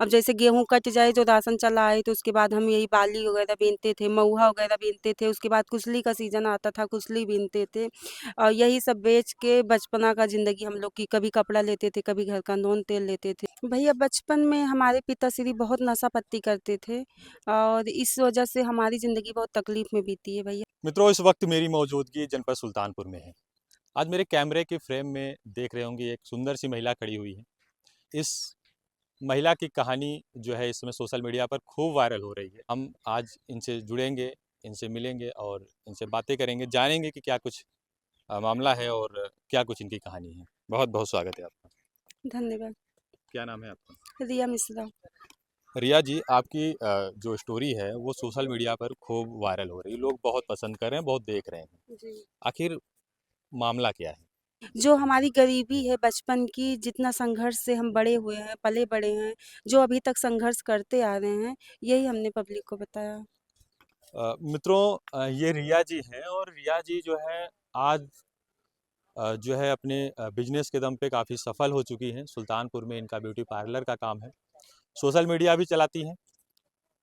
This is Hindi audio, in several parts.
अब जैसे गेहूँ कट जाए जो राशन चला आए तो उसके बाद हम यही बाली वगैरह बीनते थे, मऊहा वगैरह बीनते थे। उसके बाद कुसली का सीज़न आता था, कुसली बीनते थे और यही सब बेच के बचपना का ज़िंदगी हम लोग की कभी कपड़ा लेते थे, कभी घर का नून तेल लेते थे। भैया बचपन में हमारे पिताश्री बहुत नशा-पत्ती करते थे और इस वजह से हमारी ज़िंदगी बहुत तकलीफ़ में बीती है भैया। मित्रों, इस वक्त मेरी मौजूदगी जनपद सुल्तानपुर में है। आज मेरे कैमरे के फ्रेम में देख रहे होंगे एक सुंदर सी महिला खड़ी हुई है। इस महिला की कहानी जो है इस समय सोशल मीडिया पर खूब वायरल हो रही है। हम आज इनसे जुड़ेंगे, इनसे मिलेंगे और इनसे बातें करेंगे, जानेंगे कि क्या कुछ मामला है और क्या कुछ इनकी कहानी है। बहुत बहुत स्वागत है आपका। धन्यवाद। क्या नाम है आपका? रिया मिश्रा। रिया जी, आपकी जो स्टोरी है वो सोशल मीडिया पर खूब वायरल हो रही है। लोग बहुत पसंद कर रहे हैं, बहुत देख रहे हैं। जी। आखिर मामला क्या है? जो हमारी गरीबी है बचपन की, जितना संघर्ष से हम बड़े हुए हैं, पले-बड़े हैं, जो अभी तक संघर्ष करते आ रहे हैं, यही हमने पब्लिक को बताया। मित्रों, ये रिया जी हैं और रिया जी जो है आज जो है अपने बिजनेस के दम पे काफ़ी सफल हो चुकी हैं। सुल्तानपुर में इनका ब्यूटी पार्लर का काम है। सोशल मीडिया भी चलाती हैं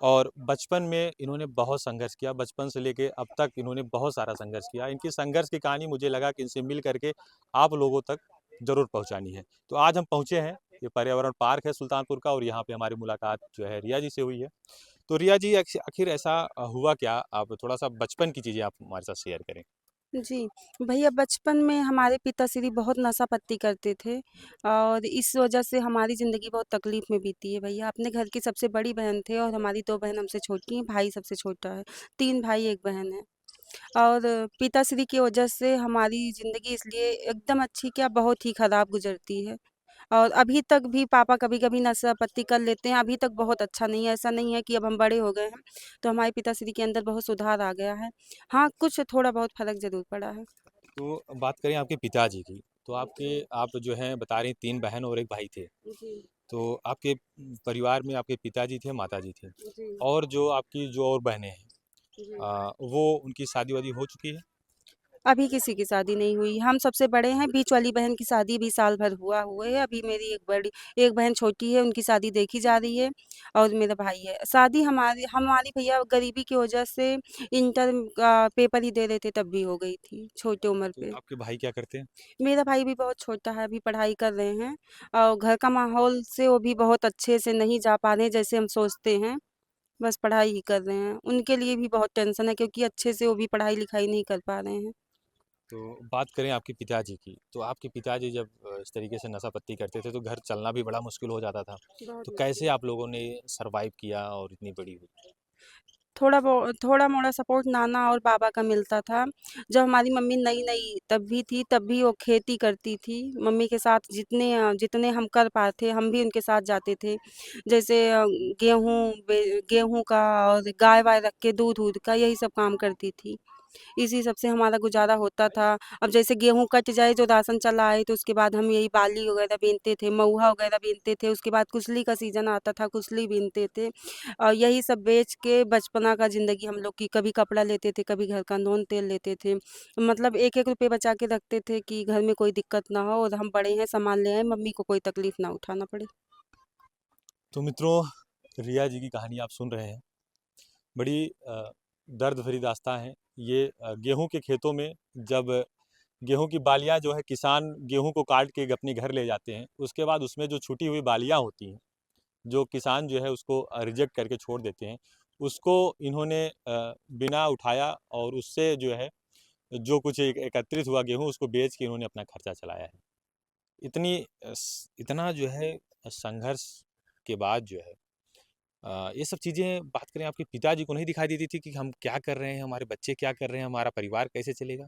और बचपन में इन्होंने बहुत संघर्ष किया। बचपन से लेके अब तक इन्होंने बहुत सारा संघर्ष किया। इनकी संघर्ष की कहानी मुझे लगा कि इनसे मिल करके आप लोगों तक ज़रूर पहुंचानी है। तो आज हम पहुंचे हैं, ये पर्यावरण पार्क है सुल्तानपुर का और यहाँ पे हमारी मुलाकात जो है रिया जी से हुई है। तो रिया जी, आखिर ऐसा हुआ क्या? आप थोड़ा-सा बचपन की चीज़ें आप हमारे साथ शेयर करें। जी, भैया बचपन में हमारे पिताश्री बहुत नशा-पत्ती करते थे और इस वजह से हमारी ज़िंदगी बहुत तकलीफ़ में बीती है भैया। अपने घर की सबसे बड़ी बहन थे और हमारी 2 बहन हमसे छोटी हैं, भाई सबसे छोटा है। 3 भाई, 1 बहन है। और पिताश्री की वजह से हमारी ज़िंदगी इसलिए एकदम अच्छी क्या बहुत ही ख़राब गुज़रती है। और अभी तक भी पापा कभी-कभी नशा-पत्ती कर लेते हैं, अभी तक बहुत अच्छा नहीं है, ऐसा नहीं है कि अब हम बड़े हो गए हैं, तो हमारे पिताश्री के अंदर बहुत सुधार आ गया है। हाँ, कुछ थोड़ा बहुत फ़र्क ज़रूर पड़ा है। तो बात करें आपके पिताजी की, तो आप जो हैं बता रही हैं 3 बहन और 1 भाई थे। जी, तो आपके परिवार में आपके पिताजी थे, माताजी थी जी, और जो आपकी जो और बहनें हैं, जी। वो उनकी शादी-वादी हो चुकी है? अभी किसी की शादी नहीं हुई, हम सबसे बड़े हैं, बीच वाली बहन की शादी भी साल भर हुआ हुए है, अभी मेरी एक बहन छोटी है, उनकी शादी देखी जा रही है और मेरा भाई है। शादी हमारी हमारी भैया गरीबी की वजह से इंटर का पेपर ही दे रहे थे तब भी हो गई थी, छोटी उम्र तो पे। आपके भाई क्या करते हैं? मेरा भाई भी बहुत छोटा है, अभी पढ़ाई कर रहे हैं और घर का माहौल से वो भी बहुत अच्छे से नहीं जा पा रहे हैं जैसे हम सोचते हैं, बस पढ़ाई ही कर रहे हैं। उनके लिए भी बहुत टेंशन है क्योंकि अच्छे से वो भी पढ़ाई-लिखाई नहीं कर पा रहे हैं। तो बात करें आपके पिताजी की, तो आपके पिताजी जब इस तरीके से नशा-पत्ती करते थे, तो घर चलना भी बड़ा मुश्किल हो जाता था। बहुत तो कैसे मुश्किल। आप लोगों ने सर्वाइव किया और इतनी बड़ी हुई? थोड़ा-मोड़ा सपोर्ट नाना और बाबा का मिलता था। जब हमारी मम्मी नई-नई तब भी थी, तब भी वो खेती करती थी। मम्मी के साथ जितने हम कर पाते, हम भी उनके साथ जाते थे। जैसे गेहूँ का और गाय-वाय रख के दूध-वूध का यही सब काम करती थी। इसी सब से हमारा गुज़ारा होता था। अब जैसे गेहूँ कट जाए जो राशन चला आए तो उसके बाद हम यही बाली वगैरह बीनते थे, मऊहा वगैरह बीनते थे। उसके बाद कुसली का सीज़न आता था, कुसली बीनते थे और यही सब बेच के बचपना का ज़िंदगी हम लोग की कभी कपड़ा लेते थे, कभी घर का नून तेल लेते थे। मतलब 1-1 रुपए बचा के रखते थे कि घर में कोई दिक्कत ना हो और हम बड़े हैं, सामान ले आएँ, मम्मी को कोई तकलीफ़ ना उठाना पड़े। तो मित्रों, रिया जी की कहानी आप सुन रहे हैं। बड़ी दर्द भरी दास्तान है। ये गेहूँ के खेतों में जब गेहूँ की बालियाँ जो है किसान गेहूँ को काट के अपने घर ले जाते हैं, उसके बाद उसमें जो छूटी हुई बालियाँ होती हैं, जो किसान जो है उसको रिजेक्ट करके छोड़ देते हैं, उसको इन्होंने बिना उठाया और उससे जो है जो कुछ एकत्रित हुआ गेहूँ उसको बेच के इन्होंने अपना खर्चा चलाया है। इतना जो है संघर्ष के बाद जो है ये सब चीज़ें बात करें आपके पिताजी को नहीं दिखाई देती थी कि हम क्या कर रहे हैं, हमारे बच्चे क्या कर रहे हैं, हमारा परिवार कैसे चलेगा?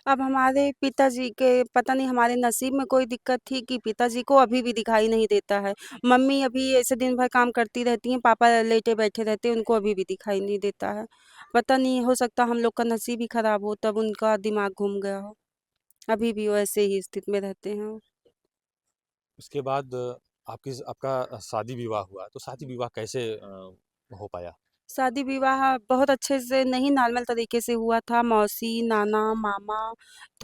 अब हमारे पिताजी के पता नहीं हमारे नसीब में कोई दिक्कत थी कि पिताजी को अभी भी दिखाई नहीं देता है। मम्मी अभी ऐसे दिन भर काम करती रहती हैं, पापा लेटे बैठे रहते हैं, उनको अभी भी दिखाई नहीं देता है। पता नहीं हो सकता हम लोग का नसीब ही खराब हो तब उनका दिमाग घूम गया हो। अभी भी वो ऐसे ही स्थिति में रहते हैं वो। उसके बाद आपका शादी-विवाह हुआ, तो शादी-विवाह कैसे हो पाया? शादी-विवाह बहुत अच्छे से नहीं नॉर्मल तरीके से हुआ था। मौसी, नाना, मामा,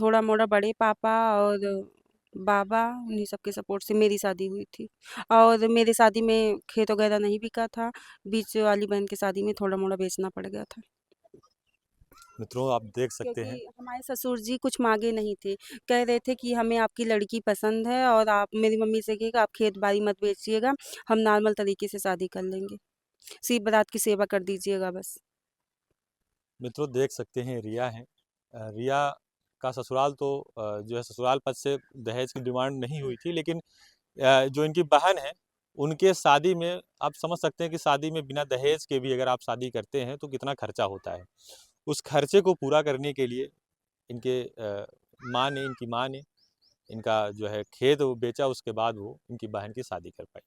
थोड़ा-मोड़ा बड़े पापा और बाबा, उन्हीं सबके सपोर्ट से मेरी शादी हुई थी। और मेरी शादी में खेत वगैरह नहीं बिका था, बीच वाली बहन की शादी में थोड़ा-मोड़ा बेचना पड़ गया था। मित्रों आप देख सकते क्योंकि हैं। हमारे ससुर जी कुछ माँगे नहीं थे, कह रहे थे कि हमें आपकी लड़की पसंद है और आप मेरी मम्मी से कहिएगा आप खेत-बाड़ी मत बेचिएगा, हम नॉर्मल तरीके से शादी कर लेंगे। सिर्फ़ बारात की सेवा कर दीजिएगा बस। मित्रों देख सकते हैं रिया है। रिया का ससुराल तो जो है ससुराल पक्ष से दहेज की डिमांड नहीं हुई थी, लेकिन जो इनकी बहन है उनके शादी में आप समझ सकते हैं कि शादी में बिना दहेज के भी अगर आप शादी करते हैं तो कितना खर्चा होता है। उस खर्चे को पूरा करने के लिए इनके इनकी माँ ने इनका जो है खेत वो बेचा, उसके बाद वो इनकी बहन की शादी कर पाई।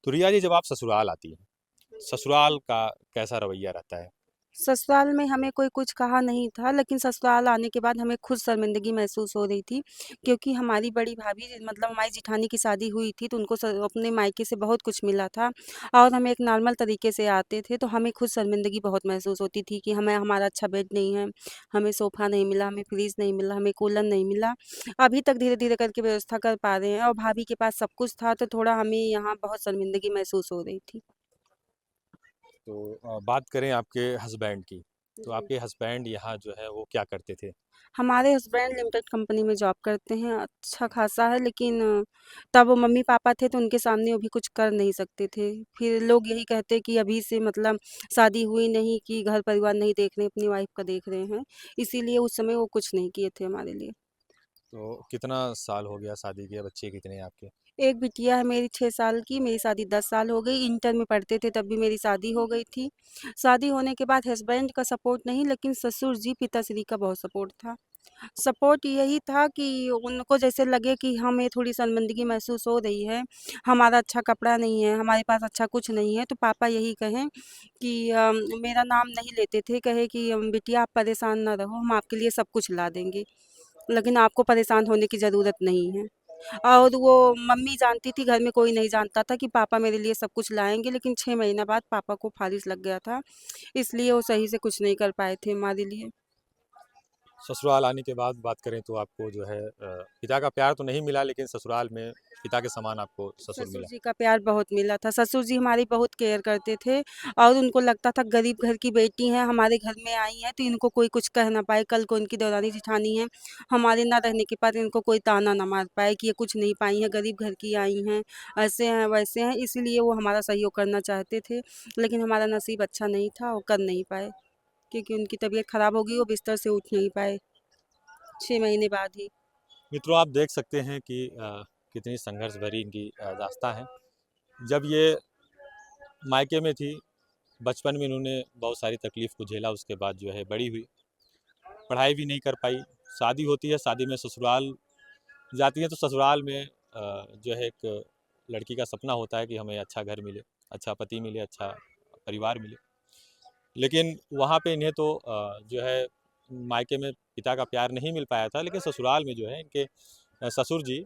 तो रिया जी जब आप ससुराल आती हैं, ससुराल का कैसा रवैया रहता है? ससुराल में हमें कोई कुछ कहा नहीं था, लेकिन ससुराल आने के बाद हमें खुद शर्मिंदगी महसूस हो रही थी, क्योंकि हमारी बड़ी भाभी मतलब हमारी जेठानी की शादी हुई थी, तो उनको अपने मायके से बहुत कुछ मिला था और हम एक नॉर्मल तरीके से आते थे, तो हमें खुद शर्मिंदगी बहुत महसूस होती थी कि हमें हमारा अच्छा बेड नहीं है, हमें सोफ़ा नहीं मिला, हमें फ्रिज नहीं मिला, हमें कूलर नहीं मिला। अभी तक धीरे-धीरे करके व्यवस्था कर पा रहे हैं और भाभी के पास सब कुछ था, तो थोड़ा हमें यहाँ बहुत शर्मिंदगी महसूस हो रही थी। तो बात करें आपके हस्बैंड की, तो जी। आपके हस्बैंड यहाँ जो है वो क्या करते थे? हमारे हस्बैंड लिमिटेड कंपनी में जॉब करते हैं, अच्छा खासा है, लेकिन तब वो मम्मी-पापा थे तो उनके सामने वो भी कुछ कर नहीं सकते थे। फिर लोग यही कहते कि अभी से मतलब शादी हुई नहीं कि घर-परिवार नहीं देख रहे, अपनी वाइफ़ का देख रहे हैं, इसीलिए उस समय वो कुछ नहीं किए थे हमारे लिए। तो कितना साल हो गया शादी किए, बच्चे कितने हैं आपके? एक बिटिया है मेरी 6 साल की, मेरी शादी 10 साल हो गई, इंटर में पढ़ते थे तब भी मेरी शादी हो गई थी। शादी होने के बाद हस्बैंड का सपोर्ट नहीं, लेकिन ससुर जी, पिताश्री का बहुत सपोर्ट था। सपोर्ट यही था कि उनको जैसे लगे कि हमें थोड़ी शर्मिंदगी महसूस हो रही है, हमारा अच्छा कपड़ा नहीं है, हमारे पास अच्छा कुछ नहीं है, तो पापा यही कहें कि मेरा नाम नहीं लेते थे, कहे कि "बिटिया आप परेशान ना रहो, हम आपके लिए सब कुछ ला देंगे, लेकिन आपको परेशान होने की ज़रूरत नहीं है।" और वो मम्मी जानती थी, घर में कोई नहीं जानता था कि पापा मेरे लिए सब कुछ लाएँगे, लेकिन 6 महीना बाद पापा को फ़ालिज लग गया था, इसलिए वो सही से कुछ नहीं कर पाए थे हमारे लिए। ससुराल आने के बाद बात करें तो आपको जो है पिता का प्यार तो नहीं मिला, लेकिन ससुराल में पिता के समान आपको ससुर ससुर मिला। जी का प्यार बहुत मिला था। ससुर जी हमारी बहुत केयर करते थे और उनको लगता था गरीब घर की बेटी हैं, हमारे घर में आई हैं तो इनको कोई कुछ कह ना पाए। कल को इनकी देवरानी-जेठानी हैं, हमारे ना रहने के बाद इनको कोई ताना ना मार पाए कि ये कुछ नहीं पाई हैं, गरीब घर की आई हैं, ऐसे हैं, वैसे हैं। इसीलिए वो हमारा सहयोग करना चाहते थे, लेकिन हमारा नसीब अच्छा नहीं था और कर नहीं पाए, क्योंकि उनकी तबीयत खराब हो गई, वो बिस्तर से उठ नहीं पाए, 6 महीने बाद ही। मित्रों आप देख सकते हैं कि कितनी संघर्ष भरी इनकी दास्तां है। जब ये मायके में थी, बचपन में इन्होंने बहुत सारी तकलीफ़ को झेला, उसके बाद जो है बड़ी हुई, पढ़ाई भी नहीं कर पाई, शादी होती है, शादी में ससुराल जाती है तो ससुराल में जो है एक लड़की का सपना होता है कि हमें अच्छा घर मिले, अच्छा पति मिले, अच्छा परिवार मिले। लेकिन वहाँ पे इन्हें तो जो है मायके में पिता का प्यार नहीं मिल पाया था, लेकिन ससुराल में जो है इनके ससुर जी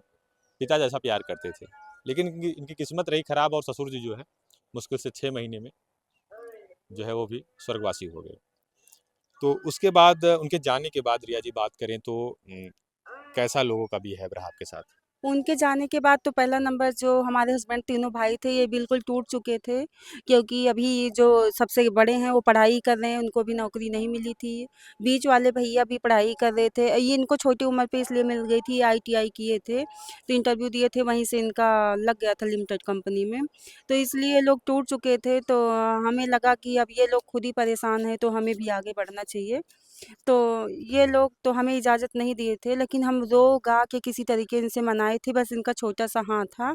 पिता जैसा प्यार करते थे। लेकिन इनकी इनकी किस्मत रही खराब और ससुर जी जो है मुश्किल से 6 महीने में जो है वो भी स्वर्गवासी हो गए। तो उसके बाद उनके जाने के बाद रिया जी बात करें तो कैसा लोगों का बिहेव रहा आपके साथ? उनके जाने के बाद तो पहला नंबर जो हमारे हस्बैंड तीनों भाई थे ये बिल्कुल टूट चुके थे, क्योंकि अभी जो सबसे बड़े हैं वो पढ़ाई कर रहे हैं, उनको भी नौकरी नहीं मिली थी। बीच वाले भैया भी पढ़ाई कर रहे थे, ये इनको छोटी उम्र पे इसलिए मिल गई थी, आईटीआई किए थे, तो इंटरव्यू दिए थे, वहीं से इनका लग गया था लिमिटेड कंपनी में। तो इसलिए ये लोग टूट चुके थे, तो हमें लगा कि अब ये लोग खुद ही परेशान हैं, तो हमें भी आगे बढ़ना चाहिए। तो ये लोग तो हमें इजाज़त नहीं दिए थे, लेकिन हम रो-गा के किसी तरीके इनसे मनाए थे, बस इनका छोटा-सा हाँ था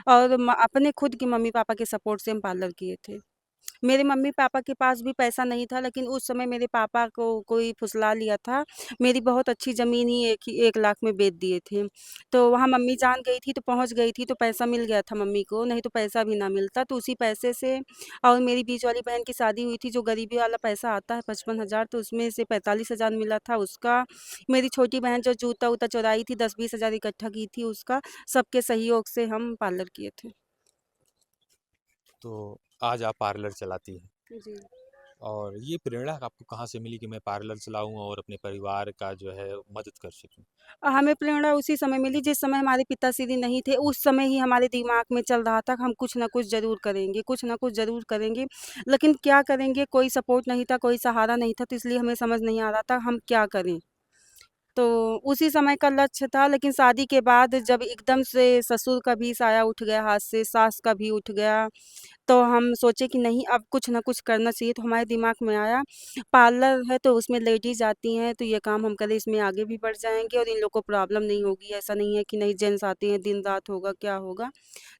और अपने खुद के मम्मी-पापा के सपोर्ट से हम पार्लर किए थे। मेरे मम्मी-पापा के पास भी पैसा नहीं था, लेकिन उस समय मेरे पापा को कोई फुसला लिया था। मेरी बहुत अच्छी ज़मीन ही 1 लाख में बेच दिए थे। तो वहाँ मम्मी जान गई थी, तो पहुँच गई थी, तो पैसा मिल गया था मम्मी को, नहीं तो पैसा भी ना मिलता। तो उसी पैसे से और मेरी बीच वाली बहन की शादी हुई थी, जो गरीबी वाला पैसा आता है 55,000, तो उसमें से 45,000 मिला था उसका। मेरी छोटी बहन जो जूता-वूता चुराई थी, 10-20 हज़ार इकट्ठा की थी उसका। सबके सहयोग से हम पार्लर किए थे। तो आज आप पार्लर चलाती हैं। जी। और ये प्रेरणा आपको कहाँ से मिली कि मैं पार्लर चलाऊँ और अपने परिवार का जो है मदद कर सकूँ? हमें प्रेरणा उसी समय मिली जिस समय हमारे पिताश्री नहीं थे, उस समय ही हमारे दिमाग में चल रहा था कि हम कुछ न कुछ ज़रूर करेंगे, कुछ न कुछ ज़रूर करेंगे। लेकिन क्या करेंगे, कोई सपोर्ट नहीं था, कोई सहारा नहीं था, तो इसलिए हमें समझ नहीं आ रहा था हम क्या करें? तो उसी समय का लक्ष्य था, लेकिन शादी के बाद जब एकदम से ससुर का भी साया उठ गया हाथ से, सास का भी उठ गया, तो हम सोचे कि नहीं अब कुछ ना कुछ करना चाहिए। तो हमारे दिमाग में आया पार्लर है तो उसमें लेडीज आती हैं, तो ये काम हम करें, इसमें आगे भी बढ़ जाएंगे और इन लोग को प्रॉब्लम नहीं होगी। ऐसा नहीं है कि नहीं जेंट्स आते हैं दिन रात होगा क्या होगा।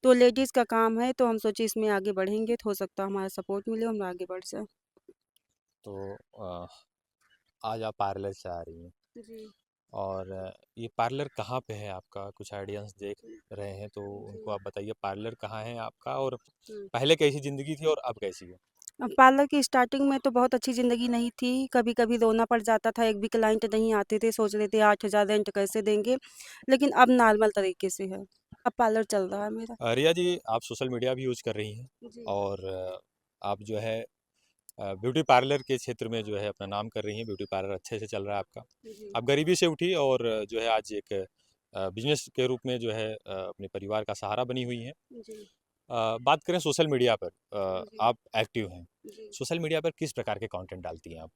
तो लेडीज का काम है, तो हम सोचे इसमें आगे बढ़ेंगे तो हो सकता है हमारा सपोर्ट मिले, हम आगे बढ़ जाए। तो अ, आज आप पार्लर चला रही हैं जी। और ये पार्लर कहाँ पे है आपका? कुछ ऑडियंस देख रहे हैं तो जी। उनको आप बताइए पार्लर कहाँ है आपका और हम्म। पहले कैसी ज़िंदगी थी और अब कैसी है? पार्लर की स्टार्टिंग में तो बहुत अच्छी ज़िंदगी नहीं थी, कभी-कभी रोना पड़ जाता था, एक भी क्लाइंट नहीं आते थे, सोच रहे थे 8,000 रेंट कैसे देंगे, लेकिन अब नॉर्मल तरीके से है। अब पार्लर चल रहा है मेरा। रिया जी, आप सोशल मीडिया भी यूज़ कर रही हैं जी। और आप जो है ब्यूटी पार्लर के क्षेत्र में जो है अपना नाम कर रही हैं, ब्यूटी पार्लर अच्छे से चल रहा है आपका। जी। आप गरीबी से उठी और जो है आज एक बिज़नेस के रूप में जो है अपने परिवार का सहारा बनी हुई हैं। जी। बात करें सोशल मीडिया पर जी। आप एक्टिव हैं। जी। सोशल मीडिया पर किस प्रकार के कंटेंट डालती हैं आप?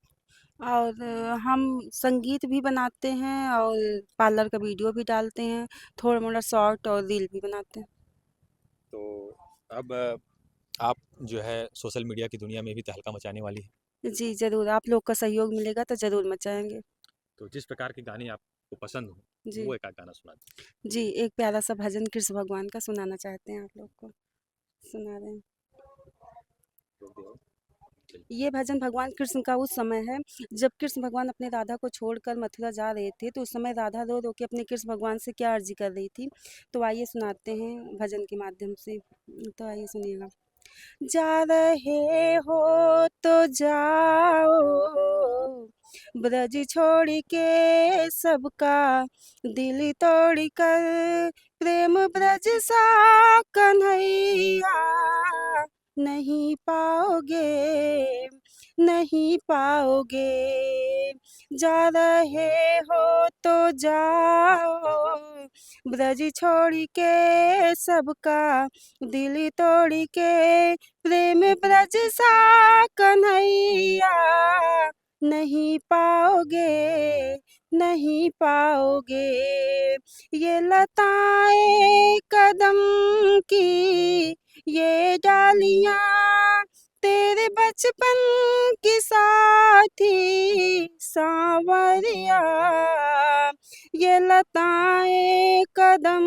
और हम संगीत भी बनाते हैं और पार्लर का वीडियो भी डालते हैं, थोड़ा-मोड़ा शॉर्ट और रील भी बनाते हैं। तो अब आप जो है सोशल मीडिया की दुनिया में भी तहलका मचाने वाली हैं। जी, ज़रूर, आप लोग का सहयोग मिलेगा तो ज़रूर मचाएँगे। तो जिस प्रकार के गाने आपको पसंद हों, जी। वो एक आध गाना सुना दीजिए। जी, एक प्यारा-सा भजन कृष्ण भगवान का सुनाना चाहते हैं आप लोग को, सुना रहे हैं। रोक दे और चलिए। ये भजन भगवान कृष्ण का उस समय है जब कृष्ण भगवान अपने राधा को छोड़कर मथुरा जा रहे थे, तो उस समय राधा रो रो के अपने कृष्ण भगवान से क्या अर्जी कर रही थी। तो आइए सुनाते हैं भजन के माध्यम से। तो आइए सुनिएगा। जा रहे हो तो जाओ, ब्रज छोड़ के सबका दिल तोड़ कर, प्रेम ब्रज सा कन्हैया नहीं पाओगे, नहीं पाओगे। जा रहे हो तो जाओ, ब्रज छोड़ के सबका दिल तोड़ के, प्रेम ब्रज सा कन्हैया नहीं पाओगे, नहीं पाओगे। ये लताएं कदम की, ये डालियां तेरे बचपन की साथी सांवरिया। ये लताएं कदम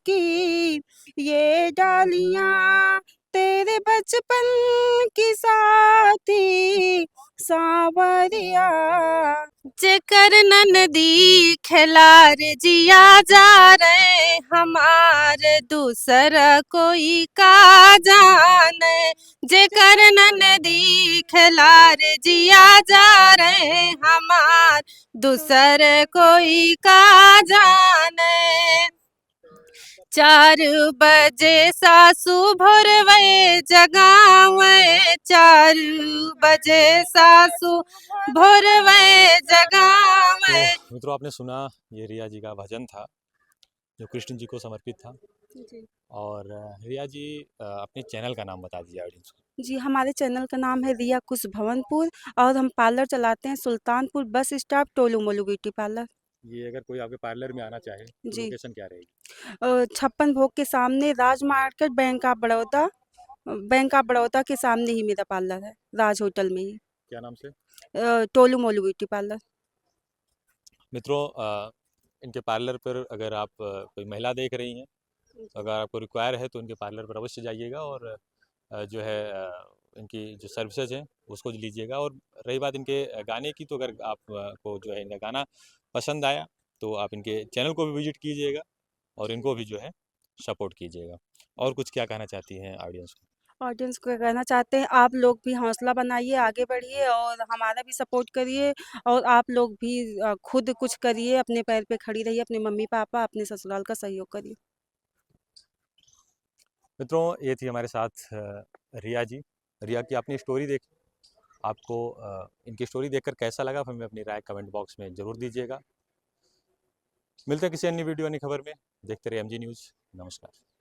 की, ये डालियां तेरे बचपन की साथी सांवरिया। जेकर ननदी खिलार जिया जा रहे हमार, दूसरा कोई का जाने। जेकर ननदी खिलार जिया जा रहे हमार, दूसर कोई का जाने। 4 बजे सासू भोरवे जगावे, 4 बजे सासू भोरवे तो जगावे। मित्रों आपने सुना ये रिया जी का भजन था जो कृष्ण जी को समर्पित था। जी। और रिया जी अपने चैनल का नाम बता दीजिए ऑडियंस को। जी, हमारे चैनल का नाम है रिया कुश भवनपुर और हम पार्लर चलाते हैं Sultanpur bus stop, tolu Molu beauty parlour. ये अगर कोई आपके पार्लर में आना चाहे तो जी। लोकेशन क्या रहेगी? 56 भोग के सामने राज मार्केट, बैंक ऑफ बड़ौदा के सामने ही मेरा पार्लर है, राज होटल में ही। क्या नाम से? Tolu Molu beauty parlour. मित्रों इनके पार्लर पर अगर आप कोई महिला देख रही हैं तो जी। अगर आपको रिक्वायर है तो इनके पार्लर पर अवश्य जाइएगा और जो है इनकी जो सर्विसेज हैं उसको लीजिएगा। और रही बात इनके गाने की, तो अगर आप को जो है इनका गाना पसंद आया तो आप इनके चैनल को भी विजिट कीजिएगा और जी। इनको भी जो है सपोर्ट कीजिएगा। और कुछ क्या कहना चाहती हैं ऑडियंस को? ऑडियंस को कहना चाहते हैं आप लोग भी हौसला बनाइए, आगे बढ़िए और हमारा भी सपोर्ट करिए और आप लोग भी खुद कुछ करिए, अपने पैर पे खड़ी रहिए, अपने मम्मी-पापा, अपने ससुराल का सहयोग करिए। मित्रों ये थी हमारे साथ रिया जी। रिया की आपने स्टोरी देखी। आपको इनकी स्टोरी देखकर कैसा लगा हमें अपनी राय कमेंट बॉक्स में ज़रूर दीजिएगा। मिलते हैं किसी अन्य वीडियो अन्य खबर में। देखते रहिए MG न्यूज़। नमस्कार।